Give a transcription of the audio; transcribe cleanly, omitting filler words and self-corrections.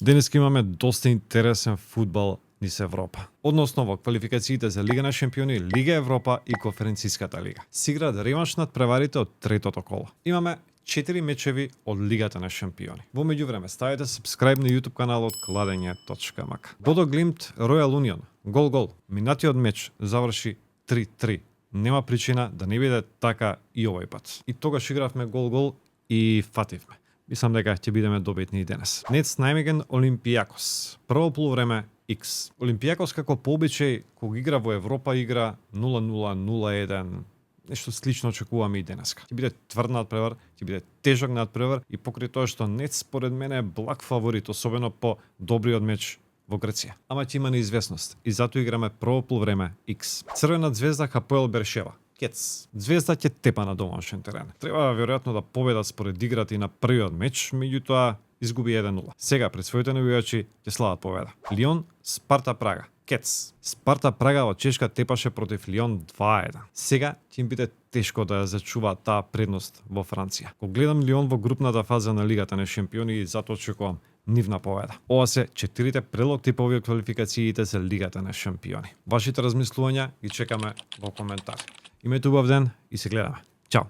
Денеска имаме доста интересен фудбал низ Европа. Односно во квалификациите за Лига на шампиони, Лига Европа и Конференцијската лига. Се играат реманш над преварите од третото коло. Имаме 4 мечеви од Лигата на шампиони. Во меѓувреме ставете subscribe на YouTube каналот Кладење.мк. Бодо Глимт, Ројал Унион, гол. Минатиот меч заврши 3-3. Нема причина да не биде така и овој пат. И тогаш игравме гол и фативме. Мислам дека ќе бидеме добитни и денес. Нец Најмеген Олимпијакос. Прво полувреме X. Олимпијакос како по обичај кога игра во Европа игра 0-0, 0-1. Нешто слично очекуваме и денеска. Ќе биде тврд надпревар, ќе биде тежок надпревар и покрај тоа што Нец според мене е благ фаворит, особено по добриот меч во Грција. Ама ќе има неизвестност и затоа играме прво полувреме X. Црвена звезда Хапоел Бершева. Кец. Звезда ќе тепа на домашен терен. Треба веројатно да победат според играта и на првиот меч, меѓутоа изгуби 1-0. Сега пред своите навијачи ќе слават победа. Лион Спарта Прага. Кец. Спарта Прага од Чешка тепаше против Лион 2-1. Сега ќе им биде тешко да ја зачува таа предност во Франција. Кога гледам Лион во групната фаза на Лигата на шампиони, затоа очекувам нивна победа. Ова се 4 прелог типови од квалификациите за Лигата на шампиони. Вашите размислувања ги чекаме во коментар. Имете убав ден и се гледаме. Чао!